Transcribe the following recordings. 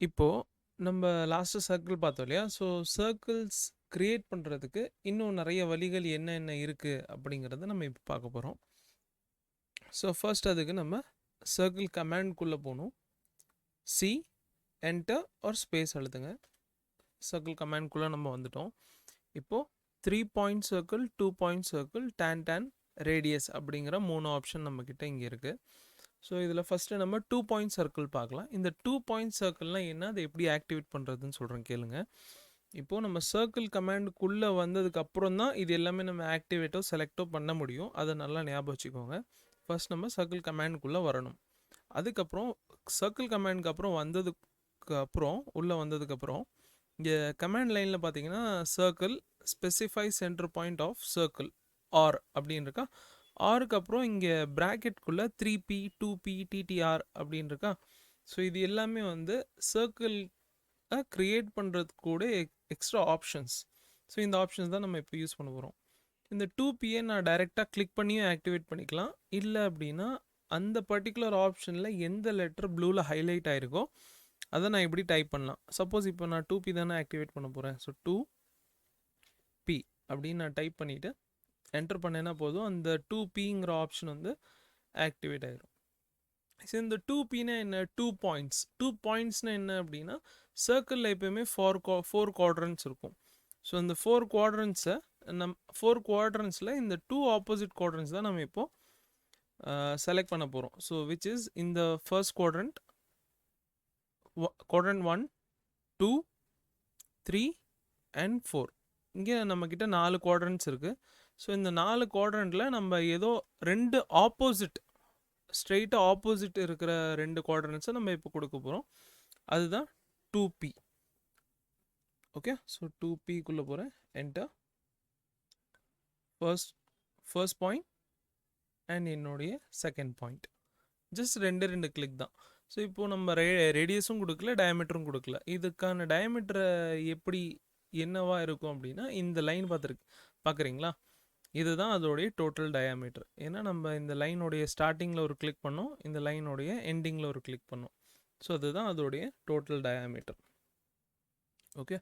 இப்போ நம்ம last circle பார்த்தோம் இல்லையா? ஸோ சர்க்கிள்ஸ் கிரியேட் பண்ணுறதுக்கு இன்னும் நிறைய வழிகள் என்னென்ன இருக்குது அப்படிங்கிறத நம்ம இப்போ பார்க்க போகிறோம். ஸோ ஃபர்ஸ்ட் அதுக்கு நம்ம சர்க்கிள் கமாண்ட்குள்ளே போகணும். சி என்டர் ஆர் ஸ்பேஸ் அழுத்துங்க. சர்க்கிள் கமாண்ட்குள்ளே நம்ம வந்துட்டோம். இப்போது 3 point circle, 2 point circle, tan radius அப்படிங்கிற 3 ஆப்ஷன் நம்மக்கிட்ட இங்கே இருக்குது. ஸோ இதில் ஃபஸ்ட்டு நம்ம 2 பாயிண்ட் சர்க்கிள் பார்க்கலாம். இந்த 2 பாயிண்ட் சர்க்கிள்னால் என்ன, அதை எப்படி ஆக்டிவேட் பண்ணுறதுன்னு சொல்கிறேன் கேளுங்க. இப்போது நம்ம சர்க்கிள் கமாண்டுக்குள்ளே வந்ததுக்கு அப்புறம் தான் இது எல்லாமே நம்ம ஆக்டிவேட்டோ செலக்டோ பண்ண முடியும். அதை நல்லா ஞாபகம் வச்சுக்கோங்க. ஃபர்ஸ்ட் நம்ம சர்க்கிள் கமாண்டுக்குள்ளே வரணும். அதுக்கப்புறம் சர்க்கிள் கமாண்டுக்கு அப்புறம் வந்ததுக்கு அப்புறம் உள்ளே வந்ததுக்கப்புறம் இங்கே கமாண்ட் லைனில் பார்த்தீங்கன்னா circle specify center point of circle or அப்படின்னு இருக்கா. ஆருக்கு அப்புறம் இங்கே ப்ராக்கெட்குள்ளே 3p 2p ttr அப்படின்னு இருக்கா. ஸோ இது எல்லாமே வந்து சர்க்கிள் க்ரியேட் பண்ணுறதுக்கு கூட எக்ஸ்ட்ரா ஆப்ஷன்ஸ். ஸோ இந்த ஆப்ஷன்ஸ் தான் நம்ம இப்போ யூஸ் பண்ண போகிறோம். இந்த 2pயை நான் டைரெக்டாக கிளிக் பண்ணியும் ஆக்டிவேட் பண்ணிக்கலாம். இல்லை அப்படின்னா அந்த பர்டிகுலர் ஆப்ஷனில் எந்த லெட்டர் ப்ளூவில் ஹைலைட் ஆகிருக்கோ அதை நான் இப்படி டைப் பண்ணலாம். சப்போஸ் இப்போ நான் 2p தானே ஆக்டிவேட் பண்ண போகிறேன். ஸோ 2p அப்படின்னு நான் டைப் பண்ணிவிட்டு என்டர் பண்ணேன்னா போதும், அந்த 2pங்கிற ஆப்ஷன் வந்து ஆக்டிவேட் ஆகிடும். ஸோ இந்த 2pனா என்ன, 2 பாயிண்ட்ஸ். 2 பாயிண்ட்ஸ்னால் என்ன அப்படின்னா சர்க்கிளில் எப்போயுமே 4 குவாட்ரண்ட்ஸ் இருக்கும். ஸோ இந்த 4 குவாட்ரண்ட்ஸை 4 குவாட்ரண்ட்ஸில் இந்த 2 ஆப்போசிட் குவாட்ரண்ட்ஸ் தான் நம்ம இப்போது செலக்ட் பண்ண போகிறோம். ஸோ விச் இஸ் இந்த ஃபர்ஸ்ட் குவாட்ரண்ட், குவாட்ரண்ட் 1, 2, 3 அண்ட் 4. இங்கே நம்மக்கிட்ட 4 குவாட்ரண்ட்ஸ் இருக்குது. ஸோ இந்த 4 குவாட்ரண்ட்டில் நம்ம ஏதோ 2 ஆப்போசிட், ஸ்ட்ரெயிட்டாக ஆப்போசிட் இருக்கிற 2 குவாட்ரண்ட்ஸை நம்ம இப்போ கொடுக்க போகிறோம். அதுதான் 2p. ஓகே, ஸோ 2pக்குள்ளே போகிறேன். என்டர். ஃபர்ஸ்ட் பாயிண்ட் அண்ட் என்னுடைய செகண்ட் பாயிண்ட். ஜஸ்ட் 2 கிளிக் தான். ஸோ இப்போது நம்ம ரேடியஸும் கொடுக்கல, டயமீட்டரும் கொடுக்கல. இதுக்கான டயமீட்டரை எப்படி என்னவா இருக்கும் அப்படின்னா இந்த லைன் பார்க்குறீங்களா, இதுதான் அதோடைய டோட்டல் டயாமீட்டர். ஏன்னா நம்ம இந்த லைனுடைய ஸ்டார்டிங்கில் ஒரு கிளிக் பண்ணோம், இந்த லைனுடைய எண்டிங்கில் ஒரு கிளிக் பண்ணோம். ஸோ அதுதான் அதோடைய டோட்டல் டயாமீட்டர். ஓகே,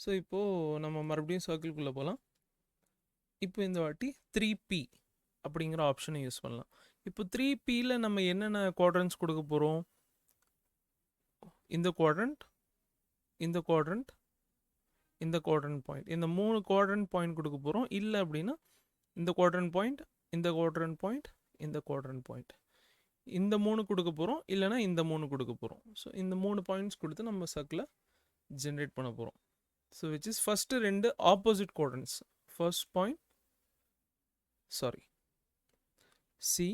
ஸோ இப்போது நம்ம மறுபடியும் சர்க்கிள்குள்ளே போகலாம். இப்போ இந்த வாட்டி 3p அப்படிங்கிற ஆப்ஷனை யூஸ் பண்ணலாம். இப்போ 3pயில் நம்ம என்னென்ன குவாட்ரண்ட்ஸ் கொடுக்க போகிறோம், இந்த குவாட்ரண்ட், இந்த குவாட்ரண்ட், இந்த குவாட்ரண்ட் பாயிண்ட், இந்த 3 குவாட்ரண்ட் பாயிண்ட் கொடுக்க போகிறோம். இல்லை அப்படின்னா இந்த குவாட்ரண்ட் பாயிண்ட், இந்த குவாட்ரண்ட் பாயிண்ட், இந்த குவாட்ரண்ட் பாயிண்ட், இந்த 3 கொடுக்க போகிறோம். இல்லைனா இந்த 3 கொடுக்க போகிறோம். ஸோ இந்த 3 பாயிண்ட்ஸ் கொடுத்து நம்ம சர்க்கிளை ஜென்ரேட் பண்ண போகிறோம். So which is first 2 opposite quadrants. First point, sorry, C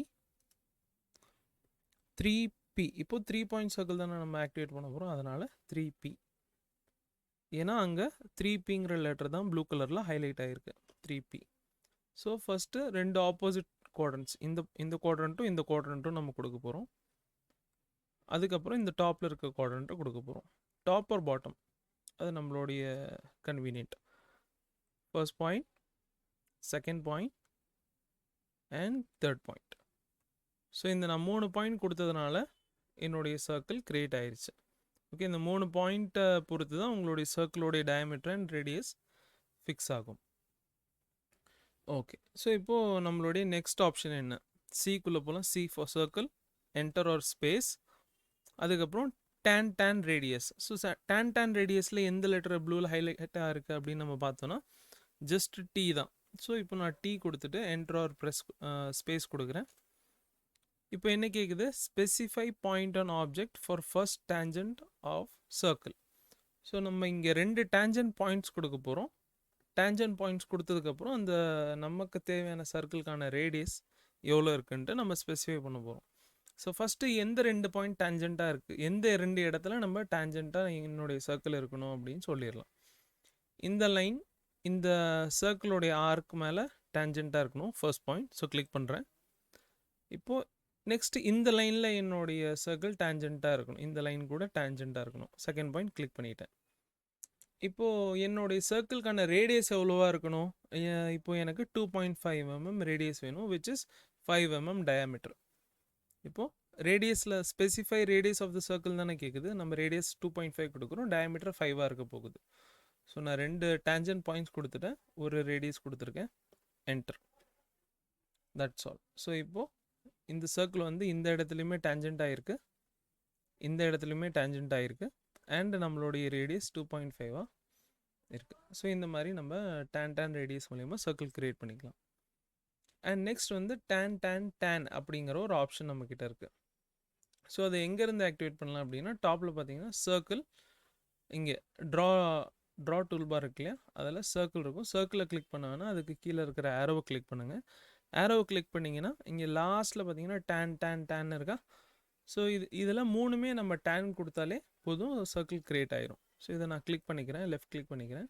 3p. இப்போ 3 பாயிண்ட் சர்க்கிள் தானே நம்ம ஆக்டிவேட் பண்ண போகிறோம், அதனால் 3p. ஏன்னா அங்கே 3pங்கிற லெட்டர் தான் ப்ளூ கலரில் ஹைலைட் ஆகிருக்கு, 3p. ஸோ ஃபஸ்ட்டு 2 ஆப்போசிட் குவாட்ரண்ட்ஸ், இந்த குவாட்ரண்ட்டும் இந்த குவாட்ரண்ட்டும் நம்ம கொடுக்க போகிறோம். அதுக்கப்புறம் இந்த டாப்பில் இருக்க குவாட்ரண்ட்டை கொடுக்க போகிறோம். டாப் ஆர் பாட்டம் அது நம்மளுடைய convenient. First point, second point and third point. So இந்த நான் 3 பாயிண்ட் கொடுத்ததுனால என்னுடைய சர்க்கிள் க்ரியேட் ஆயிடுச்சு. ஓகே, இந்த 3 பாயிண்ட்டை பொறுத்து தான் உங்களுடைய சர்க்கிளோடைய டயமீட்டர் அண்ட் ரேடியஸ் ஃபிக்ஸ் ஆகும். ஓகே, ஸோ இப்போது நம்மளுடைய நெக்ஸ்ட் ஆப்ஷன் என்ன, சிக்குள்ளே போகலாம். C for circle, enter or space. அதுக்கப்புறம் tan ரேடியஸ். ஸோ tan ரேடியஸில் எந்த லெட்டர் ப்ளூவில் ஹைலைட்டாக இருக்குது அப்படின்னு நம்ம பார்த்தோன்னா ஜஸ்ட் டி தான். ஸோ இப்போ நான் டி கொடுத்துட்டு என்டர் ஆர் ப்ரெஸ் ஸ்பேஸ் கொடுக்குறேன். இப்போ என்ன கேட்குது, specify point on object for first tangent of circle. So நம்ம இங்கே 2 டேஞ்சன்ட் பாயிண்ட்ஸ் கொடுக்க போகிறோம். டேஞ்சன்ட் பாயிண்ட்ஸ் கொடுத்ததுக்கப்புறம் அந்த நமக்கு தேவையான சர்க்கிளுக்கான ரேடியஸ் எவ்வளோ இருக்குன்ட்டு நம்ம ஸ்பெசிஃபை பண்ண போகிறோம். ஸோ ஃபஸ்ட்டு எந்த 2 பாயிண்ட் டேஞ்சண்ட்டாக இருக்குது, எந்த 2 இடத்துல நம்ம டேஞ்சண்ட்டாக என்னுடைய சர்க்கிள் இருக்கணும் அப்படின்னு சொல்லிடலாம். இந்த லைன் இந்த சர்க்கிளோடைய ஆர்க்கு மேலே டேஞ்சண்ட்டாக இருக்கணும், ஃபர்ஸ்ட் பாயிண்ட். ஸோ கிளிக் பண்ணுறேன். இப்போது நெக்ஸ்ட்டு இந்த லைனில் என்னுடைய சர்க்கிள் டேஞ்சண்ட்டாக இருக்கணும், இந்த லைன் கூட டேஞ்சண்ட்டாக இருக்கணும். செகண்ட் பாயிண்ட் கிளிக் பண்ணிட்டேன். இப்போது என்னுடைய சர்க்கிளுக்கான ரேடியஸ் எவ்வளோவா இருக்கணும், இப்போது எனக்கு 2.5 mm ரேடியஸ் வேணும், விச் இஸ் 5 mm டயாமீட்டர். இப்போது ரேடியஸில் specify radius of the circle தானே கேட்குது. நம்ம ரேடியஸ் 2.5 கொடுக்குறோம், டயமீட்டர் 5 இருக்க போகுது. ஸோ நான் 2 டேஞ்சன்ட் பாயிண்ட்ஸ் கொடுத்துட்டேன், ஒரு ரேடியஸ் கொடுத்துருக்கேன், என்டர். That's all. ஸோ இப்போது இந்த சர்க்கிள் வந்து இந்த இடத்துலையுமே டேஞ்சன்ட் ஆகிருக்கு, இந்த இடத்துலையுமே டேஞ்சன்ட் ஆகிருக்கு, அண்ட் நம்மளுடைய ரேடியஸ் 2.5 இருக்குது. ஸோ இந்த மாதிரி நம்ம tan ரேடியஸ் மூலயமா சர்க்கிள் க்ரியேட் பண்ணிக்கலாம். அண்ட் நெக்ஸ்ட் வந்து tan அப்படிங்கிற ஒரு ஆப்ஷன் நம்மக்கிட்ட இருக்குது. ஸோ அதை எங்கேருந்து ஆக்டிவேட் பண்ணலாம் அப்படின்னா, டாப்பில் பார்த்தீங்கன்னா சர்க்கிள், இங்கே ட்ரா டூல் பார் இருக்கு இல்லையா, அதில் சர்க்கிள் இருக்கும். சர்க்கிளை கிளிக் பண்ணாங்கன்னா அதுக்கு கீழே இருக்கிற ஆரோவை கிளிக் பண்ணுங்கள். ஆரோவை கிளிக் பண்ணிங்கன்னா இங்கே லாஸ்ட்டில் பார்த்தீங்கன்னா tan இருக்கா. ஸோ இதில் 3மே நம்ம tan கொடுத்தாலே போதும், சர்க்கிள் க்ரியேட் ஆயிரும். ஸோ இதை நான் கிளிக் பண்ணிக்கிறேன், லெஃப்ட் கிளிக் பண்ணிக்கிறேன்.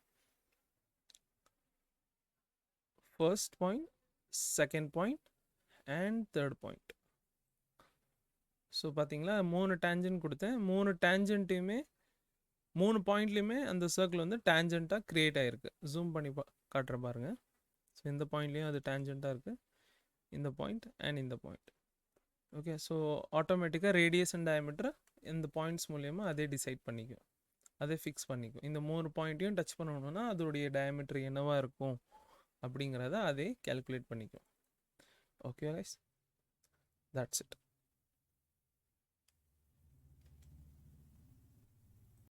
First point, second point and third point. So பார்த்தீங்களா 3 டேஞ்சன்ட் கொடுத்தேன், 3 டேஞ்சன்ட்டையுமே 3 பாயிண்ட்லேயுமே அந்த சர்க்கிள் வந்து டேஞ்சண்ட்டாக க்ரியேட் ஆகிருக்கு. ஜூம் பண்ணி காட்டுற பாருங்கள். ஸோ இந்த பாயிண்ட்லேயும் அது டேஞ்சண்ட்டாக இருக்குது, இந்த பாயிண்ட் அண்ட் இந்த பாயிண்ட். ஓகே, ஸோ ஆட்டோமேட்டிக்காக ரேடியஸ் அண்ட் டயமீட்டர் இந்த பாயிண்ட்ஸ் மூலயமா அதே டிசைட் பண்ணிக்கும், அதே ஃபிக்ஸ் பண்ணிக்கும். இந்த 3 பாயிண்ட்டையும் டச் பண்ணணும்னா அதோடைய டயமீட்டர் என்னவாக இருக்கும் அப்படிங்கிறத அதே கேல்குலேட் பண்ணிக்கும். Okay guys, that's it.